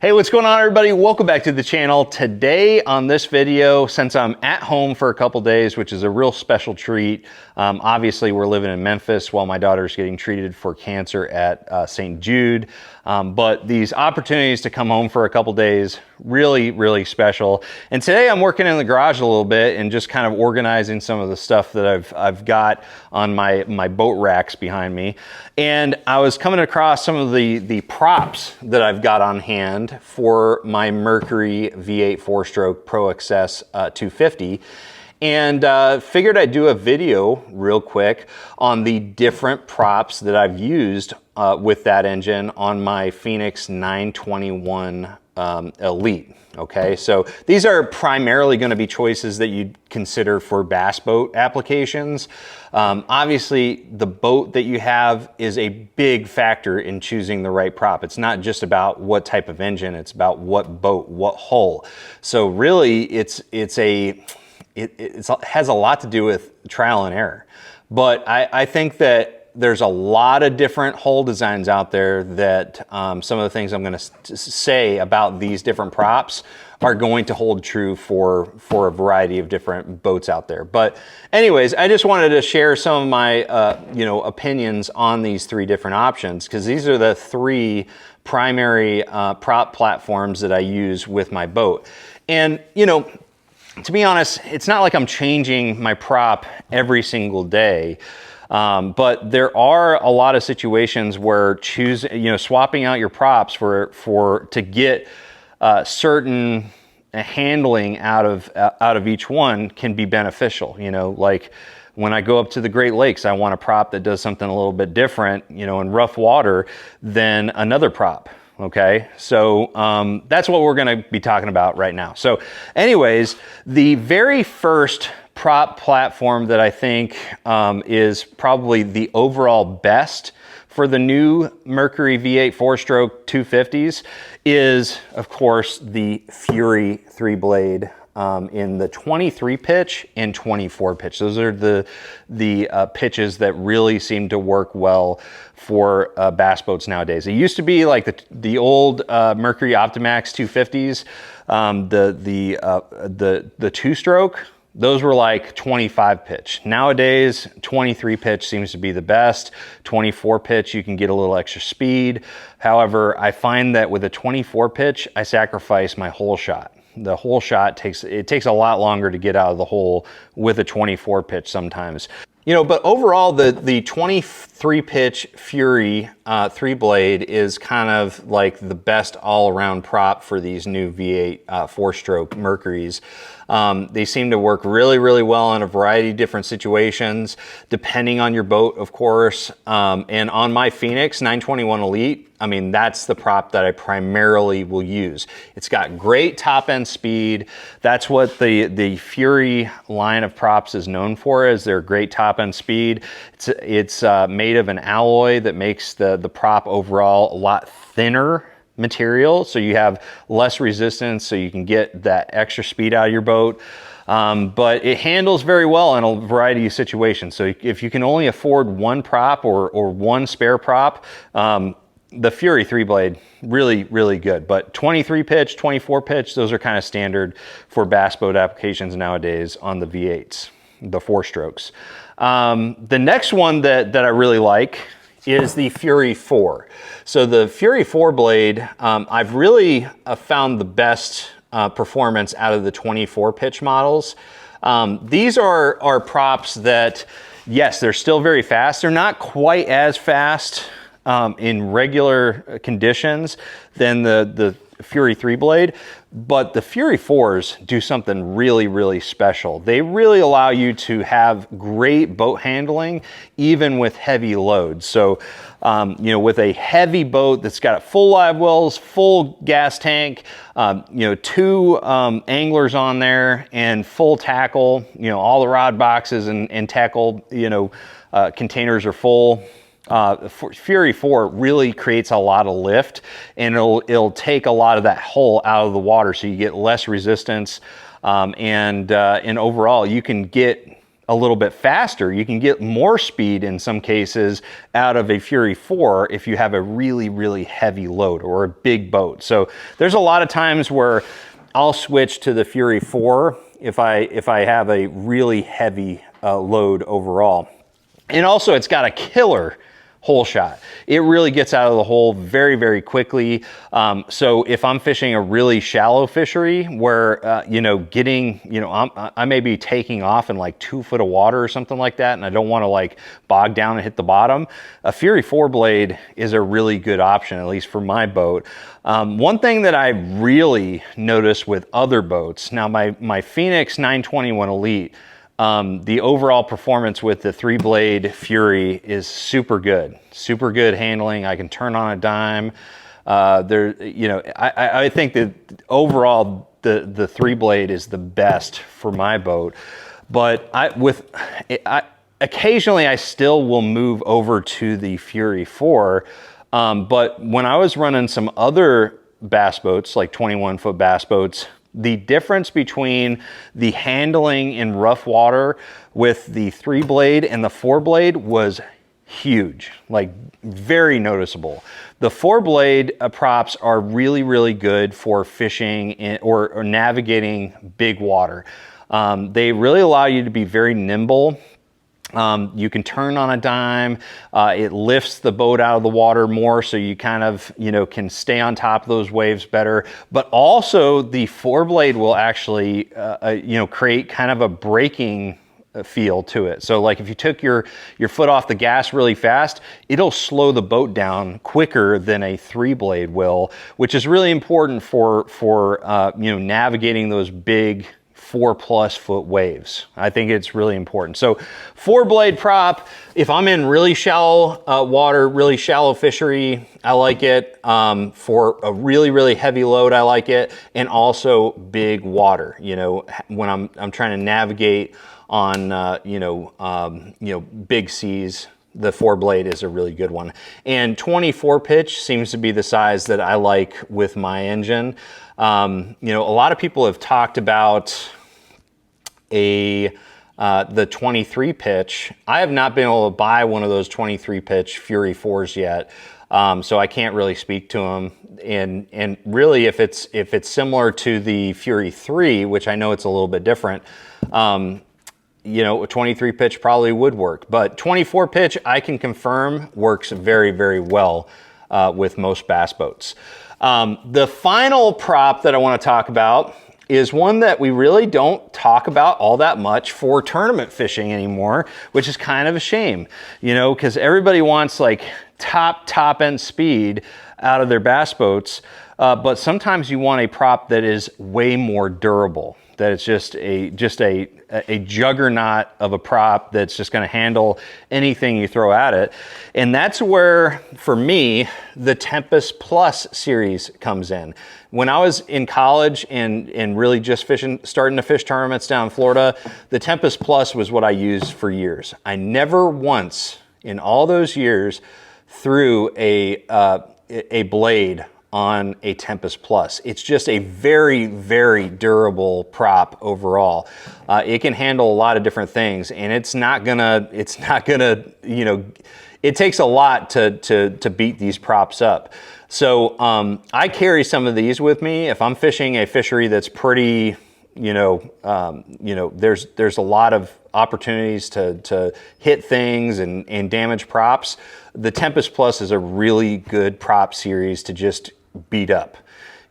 Hey, what's going on, everybody? Welcome back to the channel. Today on this video, since I'm at home for a couple days, which is a real special treat, obviously we're living in Memphis while my daughter's getting treated for cancer at St. Jude. But these opportunities to come home for a couple days, really special. And today I'm working in the garage a little bit and just kind of organizing some of the stuff that I've got on my boat racks behind me. And I was coming across some of the props that I've got on hand for my MERCURY V8 4-stroke Pro XS 250. And figured I'd do a video real quick on the different props that I've used with that engine on my Phoenix 921 Elite. Okay, so these are primarily going to be choices that you'd consider for bass boat applications. Obviously, the boat that you have is a big factor in choosing the right prop. It's not just about what type of engine, it's about what boat, what hull. So really, it has a lot to do with trial and error. But I think that there's a lot of different hull designs out there that some of the things I'm going to say about these different props are going to hold true for a variety of different boats out there. But anyways, I just wanted to share some of my opinions on these three different options, because these are the three primary prop platforms that I use with my boat. And to be honest, it's not like I'm changing my prop every single day. But there are a lot of situations where swapping out your props to get certain handling out of each one can be beneficial. Like when I go up to the Great Lakes, I want a prop that does something a little bit different, in rough water than another prop. Okay, so that's what we're going to be talking about right now. So anyways, the very first prop platform that I think is probably the overall best for the new MERCURY V8 4-stroke 250s is, of course, the Fury 3-blade in the 23 pitch and 24 pitch. Those are the pitches that really seem to work well for bass boats nowadays. It used to be like the old MERCURY Optimax 250s, the 2-stroke. Those were like 25 pitch. Nowadays, 23 pitch seems to be the best. 24 pitch, you can get a little extra speed. However, I find that with a 24 pitch, I sacrifice my hole shot. The hole shot takes a lot longer to get out of the hole with a 24 pitch sometimes. But overall, the 23 pitch Fury 3-blade is kind of like the best all-around prop for these new V8 4-stroke MERCURYs. They seem to work really well in a variety of different situations, depending on your boat, of course. And on my Phoenix 921 Elite, I mean, that's the prop that I primarily will use. It's got great top-end speed. That's what the Fury line of props is known for, is their great top-end speed. It's made of an alloy that makes the prop overall a lot thinner material, so you have less resistance, so you can get that extra speed out of your boat. But it handles very well in a variety of situations. So if you can only afford one prop or one spare prop, the Fury 3-blade, really good. But 23 pitch, 24 pitch, those are kind of standard for bass boat applications nowadays on the V8s, the 4-strokes. The next one that I really like is the Fury 4. So the Fury 4 blade, I've really found the best performance out of the 24 pitch models. These are props that, yes, they're still very fast. They're not quite as fast in regular conditions than the Fury 3-blade, but the Fury 4s do something really special. They really allow you to have great boat handling, even with heavy loads. So, with a heavy boat that's got full live wells, full gas tank, 2 anglers on there, and full tackle, all the rod boxes and tackle, containers are full. Fury 4 really creates a lot of lift, and it'll take a lot of that hull out of the water, so you get less resistance, and overall you can get a little bit faster. You can get more speed in some cases out of a Fury 4 if you have a really, really heavy load or a big boat. So there's a lot of times where I'll switch to the Fury 4 if I have a really heavy load overall. And also it's got a killer hole shot. It really gets out of the hole very, very quickly. So if I'm fishing a really shallow fishery where, you know, getting, you know, I may be taking off in like 2 foot of water or something like that, and I don't want to like bog down and hit the bottom, a Fury 4 blade is a really good option, at least for my boat. One thing that I really noticed with other boats, now my Phoenix 921 Elite, the overall performance with the 3-blade Fury is super good handling. I can turn on a dime. You know, I think that overall the 3-blade is the best for my boat. But occasionally I still will move over to the Fury 4. But when I was running some other bass boats, like 21-foot bass boats, the difference between the handling in rough water with the 3-blade and the 4-blade was huge, like very noticeable. The 4-blade props are really, really good for fishing or navigating big water. They really allow you to be very nimble. You can turn on a dime. It lifts the boat out of the water more, so you kind of, you know, can stay on top of those waves better. But also the 4-blade will actually, you know, create kind of a braking feel to it. So like if you took your foot off the gas really fast, it'll slow the boat down quicker than a 3-blade will, which is really important for you know, navigating those big 4+ foot waves. I think it's really important. So 4-blade prop, if I'm in really shallow water, really shallow fishery, I like it. For a really, really heavy load, I like it. And also big water, you know, when I'm trying to navigate on, you know, big seas, the 4-blade is a really good one. And 24 pitch seems to be the size that I like with my engine. You know, a lot of people have talked about the 23 pitch. I have not been able to buy one of those 23 pitch Fury 4s yet, so I can't really speak to them. And really, if it's similar to the Fury 3, which I know it's a little bit different, you know, a 23 pitch probably would work. But 24 pitch, I can confirm, works very, very well with most bass boats. The final prop that I want to talk about is one that we really don't talk about all that much for tournament fishing anymore, which is kind of a shame, you know, because everybody wants like top end speed out of their bass boats, but sometimes you want a prop that is way more durable, that it's just a juggernaut of a prop that's just going to handle anything you throw at it. And that's where, for me, the Tempest Plus series comes in. When I was in college and really just starting to fish tournaments down in Florida, the Tempest Plus was what I used for years. I never once in all those years threw a blade on a Tempest Plus. It's just a very, very durable prop overall. It can handle a lot of different things, and it's not gonna, you know, it takes a lot to beat these props up. So I carry some of these with me. If I'm fishing a fishery that's pretty, you know, there's a lot of opportunities to hit things and damage props. The Tempest Plus is a really good prop series to just beat up.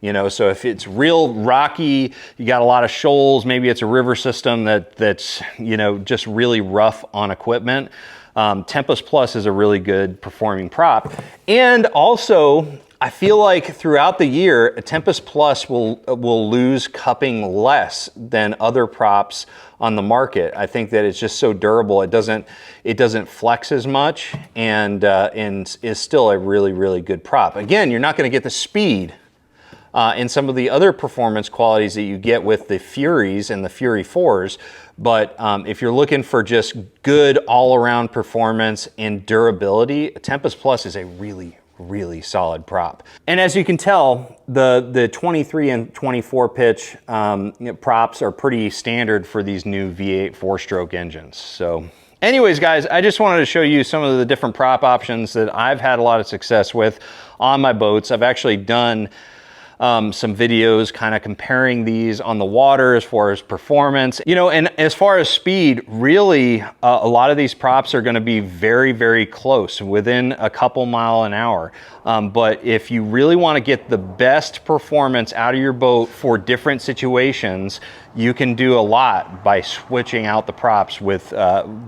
You know, so if it's real rocky, you got a lot of shoals, maybe it's a river system that's, you know, just really rough on equipment, Tempest Plus is a really good performing prop. And also, I feel like throughout the year, a Tempest Plus will lose cupping less than other props on the market. I think that it's just so durable. It doesn't flex as much, and is still a really, really good prop. Again, you're not going to get the speed and some of the other performance qualities that you get with the Furies and the Fury 4s. But if you're looking for just good all-around performance and durability, a Tempest Plus is a really, really solid prop. And as you can tell, the 23 and 24 pitch props are pretty standard for these new V8 4-stroke engines. So anyways, guys, I just wanted to show you some of the different prop options that I've had a lot of success with on my boats. I've actually done some videos kind of comparing these on the water as far as performance, you know, and as far as speed, really a lot of these props are going to be very, very close, within a couple mile an hour. But if you really want to get the best performance out of your boat for different situations, you can do a lot by switching out the props with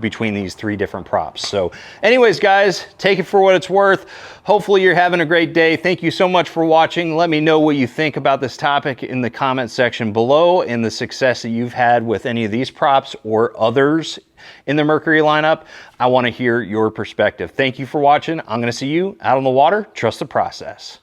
between these 3 different props. So anyways, guys, take it for what it's worth. Hopefully you're having a great day. Thank you so much for watching. Let me know what you think about this topic in the comment section below, and the success that you've had with any of these props or others in the Mercury lineup. I want to hear your perspective. Thank you for watching. I'm going to see you out on the water. Trust the process.